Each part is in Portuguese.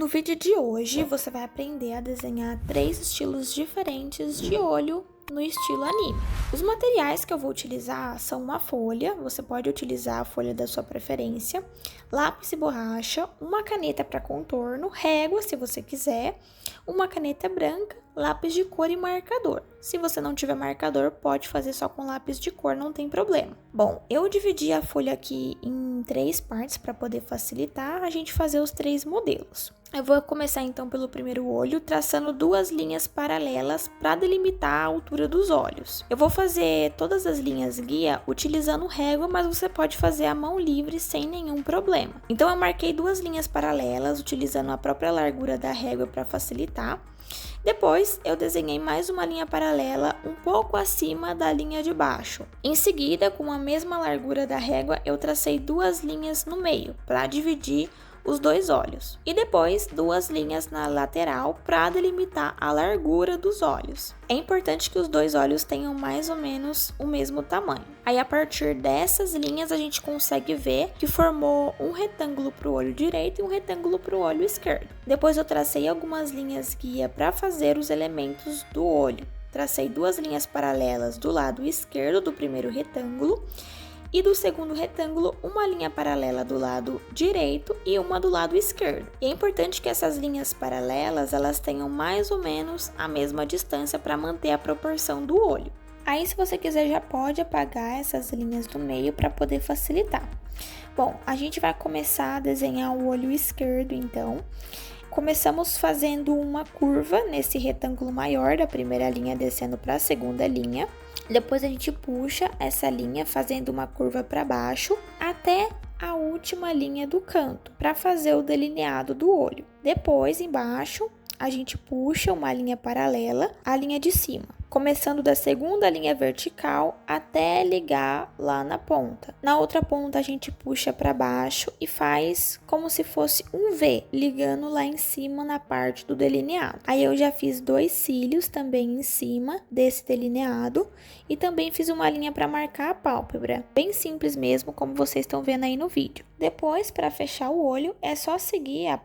No vídeo de hoje, você vai aprender a desenhar 3 estilos diferentes de olho no estilo anime. Os materiais que eu vou utilizar são uma folha, você pode utilizar a folha da sua preferência, lápis e borracha, uma caneta para contorno, régua se você quiser, uma caneta branca, lápis de cor e marcador. Se você não tiver marcador, pode fazer só com lápis de cor, não tem problema. Bom, eu dividi a folha aqui em 3 partes para poder facilitar a gente fazer os 3 modelos. Eu vou começar então pelo primeiro olho, traçando 2 linhas paralelas para delimitar a altura dos olhos. Eu vou fazer todas as linhas guia utilizando régua, mas você pode fazer a mão livre sem nenhum problema. Então eu marquei 2 linhas paralelas utilizando a própria largura da régua para facilitar. Depois, eu desenhei mais uma linha paralela um pouco acima da linha de baixo. Em seguida, com a mesma largura da régua, eu tracei 2 linhas no meio para dividir os 2 olhos. E depois, 2 linhas na lateral para delimitar a largura dos olhos. É importante que os 2 olhos tenham mais ou menos o mesmo tamanho. Aí, a partir dessas linhas, a gente consegue ver que formou um retângulo para o olho direito e um retângulo para o olho esquerdo. Depois, eu tracei algumas linhas guia para fazer os elementos do olho. Tracei 2 linhas paralelas do lado esquerdo do primeiro retângulo e do segundo retângulo, uma linha paralela do lado direito e uma do lado esquerdo. E é importante que essas linhas paralelas, elas tenham mais ou menos a mesma distância para manter a proporção do olho. Aí, se você quiser, já pode apagar essas linhas do meio para poder facilitar. Bom, a gente vai começar a desenhar o olho esquerdo, então. Começamos fazendo uma curva nesse retângulo maior da primeira linha, descendo para a segunda linha. Depois a gente puxa essa linha fazendo uma curva para baixo até a última linha do canto para fazer o delineado do olho. Depois, embaixo, a gente puxa uma linha paralela à linha de cima, começando da segunda linha vertical até ligar lá na ponta. Na outra ponta a gente puxa para baixo e faz como se fosse um V, ligando lá em cima na parte do delineado. Aí eu já fiz 2 cílios também em cima desse delineado e também fiz uma linha para marcar a pálpebra, bem simples mesmo, como vocês estão vendo aí no vídeo. Depois, para fechar o olho, é só seguir a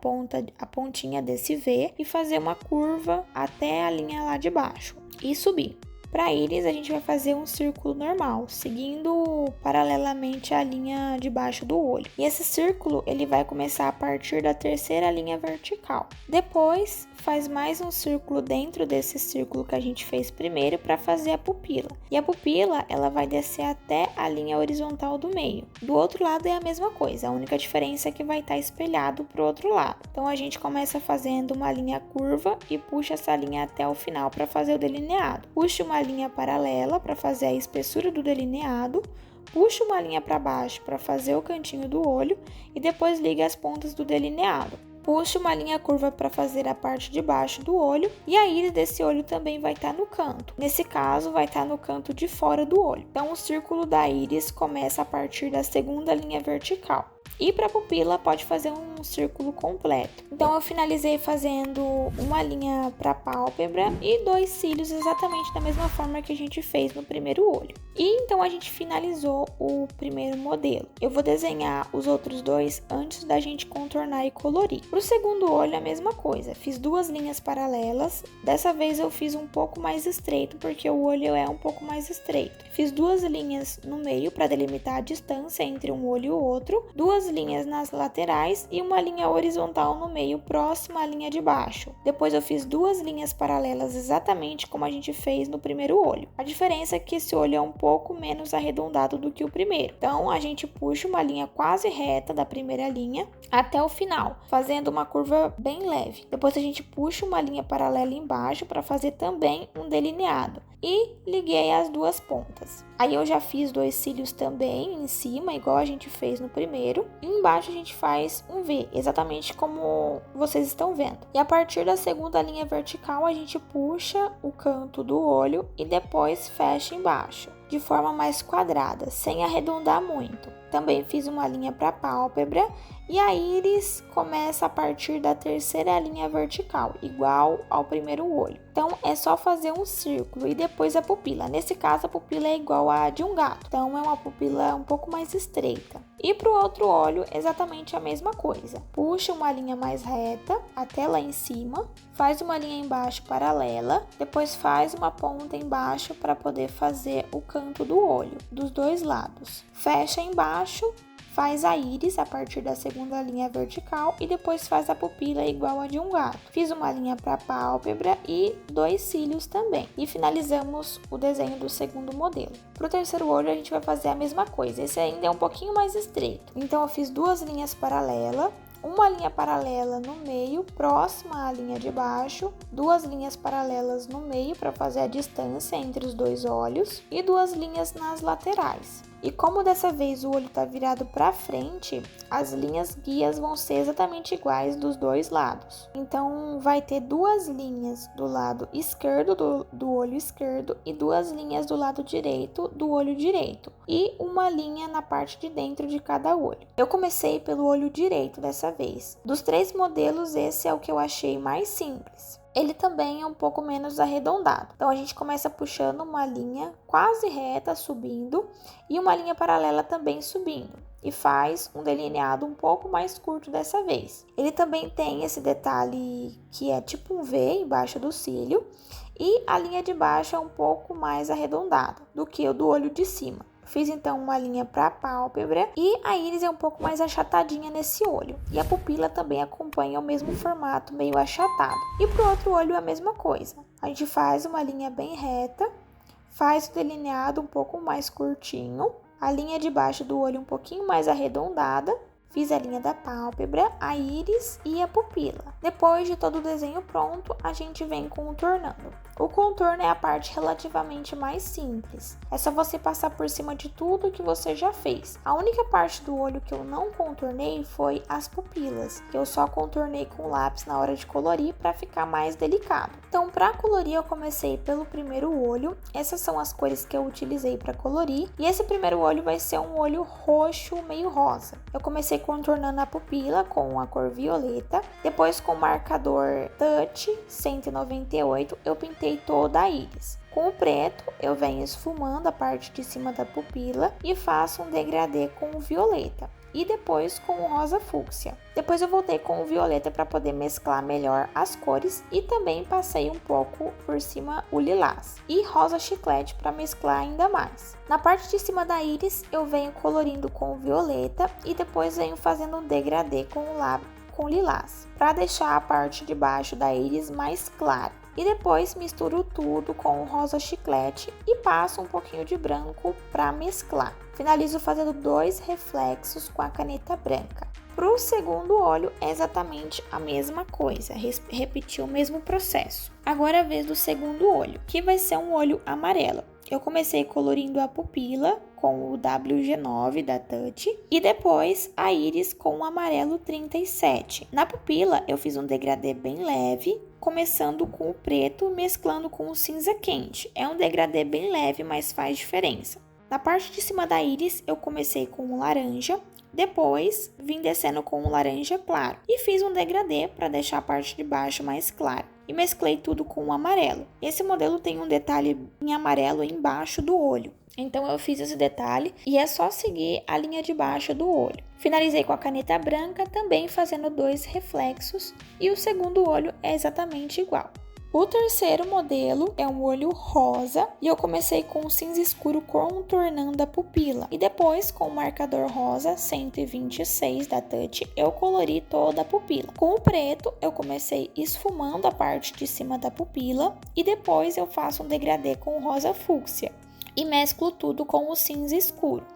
pontinha desse V e fazer uma curva até a linha lá de baixo e subir. Para íris, a gente vai fazer um círculo normal, seguindo paralelamente a linha de baixo do olho. E esse círculo, ele vai começar a partir da terceira linha vertical. Depois, faz mais um círculo dentro desse círculo que a gente fez primeiro para fazer a pupila. E a pupila, ela vai descer até a linha horizontal do meio. Do outro lado é a mesma coisa, a única diferença é que vai estar espelhado para o outro lado. Então, a gente começa fazendo uma linha curva e puxa essa linha até o final para fazer o delineado. Puxa uma linha paralela para fazer a espessura do delineado, puxa uma linha para baixo para fazer o cantinho do olho e depois liga as pontas do delineado. Puxa uma linha curva para fazer a parte de baixo do olho e a íris desse olho também vai estar no canto. Nesse caso, vai estar no canto de fora do olho. Então, o círculo da íris começa a partir da segunda linha vertical. E para pupila, pode fazer um círculo completo. Então, eu finalizei fazendo uma linha para pálpebra e 2 cílios exatamente da mesma forma que a gente fez no primeiro olho. E então, a gente finalizou o primeiro modelo. Eu vou desenhar os outros 2 antes da gente contornar e colorir. Para o segundo olho, a mesma coisa. Fiz 2 linhas paralelas. Dessa vez, eu fiz um pouco mais estreito, porque o olho é um pouco mais estreito. Fiz 2 linhas no meio para delimitar a distância entre um olho e o outro. 2 linhas nas laterais e uma linha horizontal no meio, próxima à linha de baixo. Depois eu fiz 2 linhas paralelas exatamente como a gente fez no primeiro olho. A diferença é que esse olho é um pouco menos arredondado do que o primeiro. Então, a gente puxa uma linha quase reta da primeira linha até o final, fazendo uma curva bem leve. Depois a gente puxa uma linha paralela embaixo para fazer também um delineado. E liguei as 2 pontas. Aí eu já fiz 2 cílios também em cima, igual a gente fez no primeiro. E embaixo a gente faz um V, exatamente como vocês estão vendo. E a partir da segunda linha vertical, a gente puxa o canto do olho e depois fecha embaixo. de forma mais quadrada, sem arredondar muito. Também fiz uma linha para a pálpebra e a íris começa a partir da terceira linha vertical, igual ao primeiro olho. Então, é só fazer um círculo e depois a pupila. Nesse caso, a pupila é igual a de um gato, então é uma pupila um pouco mais estreita. E para o outro olho, exatamente a mesma coisa. Puxa uma linha mais reta até lá em cima, faz uma linha embaixo paralela, depois faz uma ponta embaixo para poder fazer o canto do olho, dos dois lados. Fecha embaixo, faz a íris a partir da segunda linha vertical e depois faz a pupila igual a de um gato. Fiz uma linha para a pálpebra e 2 cílios também. E finalizamos o desenho do segundo modelo. Para o terceiro olho a gente vai fazer a mesma coisa, esse ainda é um pouquinho mais estreito. Então eu fiz 2 linhas paralelas, uma linha paralela no meio, próxima à linha de baixo, 2 linhas paralelas no meio para fazer a distância entre os dois olhos e 2 linhas nas laterais. E como dessa vez o olho está virado para frente, as linhas guias vão ser exatamente iguais dos dois lados. Então, vai ter 2 linhas do lado esquerdo do olho esquerdo e 2 linhas do lado direito do olho direito. E uma linha na parte de dentro de cada olho. Eu comecei pelo olho direito dessa vez. Dos 3 modelos, esse é o que eu achei mais simples. Ele também é um pouco menos arredondado. Então, a gente começa puxando uma linha quase reta, subindo, e uma linha paralela também subindo. E faz um delineado um pouco mais curto dessa vez. Ele também tem esse detalhe que é tipo um V embaixo do cílio, e a linha de baixo é um pouco mais arredondada do que o do olho de cima. Fiz então uma linha para a pálpebra e a íris é um pouco mais achatadinha nesse olho. E a pupila também acompanha o mesmo formato, meio achatado. E para o outro olho a mesma coisa. A gente faz uma linha bem reta, faz o delineado um pouco mais curtinho, a linha de baixo do olho um pouquinho mais arredondada. Fiz a linha da pálpebra, a íris e a pupila. Depois de todo o desenho pronto, a gente vem contornando. O contorno é a parte relativamente mais simples. É só você passar por cima de tudo que você já fez. A única parte do olho que eu não contornei foi as pupilas, que eu só contornei com lápis na hora de colorir para ficar mais delicado. Então, para colorir, eu comecei pelo primeiro olho. Essas são as cores que eu utilizei para colorir. E esse primeiro olho vai ser um olho roxo, meio rosa. Eu comecei contornando a pupila com a cor violeta. Depois, com o marcador Touch 198, eu pintei toda a íris. Com o preto, eu venho esfumando a parte de cima da pupila e faço um degradê com o violeta. E depois com o rosa fúcsia. Depois eu voltei com o violeta para poder mesclar melhor as cores e também passei um pouco por cima o lilás. E rosa chiclete para mesclar ainda mais. Na parte de cima da íris eu venho colorindo com o violeta e depois venho fazendo um degradê com o lápis com lilás, para deixar a parte de baixo da íris mais clara. E depois misturo tudo com o rosa chiclete e passo um pouquinho de branco para mesclar. Finalizo fazendo 2 reflexos com a caneta branca. Para o segundo olho é exatamente a mesma coisa, repetir o mesmo processo. Agora é a vez do segundo olho, que vai ser um olho amarelo. Eu comecei colorindo a pupila com o WG9 da Touch e depois a íris com o amarelo 37. Na pupila eu fiz um degradê bem leve, começando com o preto, mesclando com o cinza quente. É um degradê bem leve, mas faz diferença. Na parte de cima da íris eu comecei com o laranja, depois vim descendo com o laranja claro e fiz um degradê para deixar a parte de baixo mais clara. E mesclei tudo com o amarelo. Esse modelo tem um detalhe em amarelo embaixo do olho. Então eu fiz esse detalhe e é só seguir a linha de baixo do olho. Finalizei com a caneta branca, também fazendo 2 reflexos e o segundo olho é exatamente igual. O terceiro modelo é um olho rosa e eu comecei com o cinza escuro contornando a pupila. E depois, com o marcador rosa 126 da Touch, eu colori toda a pupila. Com o preto, eu comecei esfumando a parte de cima da pupila e depois eu faço um degradê com o rosa fúcsia e mesclo tudo com o cinza escuro.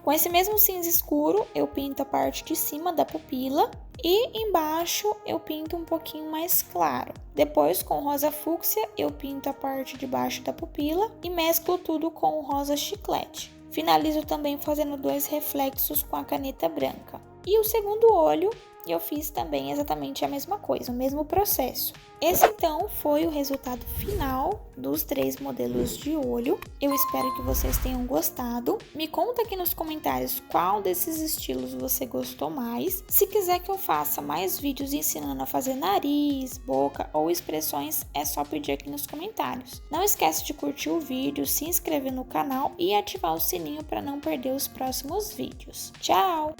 Com esse mesmo cinza escuro, eu pinto a parte de cima da pupila e embaixo eu pinto um pouquinho mais claro. Depois, com o rosa fúcsia, eu pinto a parte de baixo da pupila e mesclo tudo com o rosa chiclete. Finalizo também fazendo 2 reflexos com a caneta branca. E o segundo olho e eu fiz também exatamente a mesma coisa, o mesmo processo. Esse então foi o resultado final dos 3 modelos de olho. Eu espero que vocês tenham gostado. Me conta aqui nos comentários qual desses estilos você gostou mais. Se quiser que eu faça mais vídeos ensinando a fazer nariz, boca ou expressões, é só pedir aqui nos comentários. Não esquece de curtir o vídeo, se inscrever no canal e ativar o sininho para não perder os próximos vídeos. Tchau!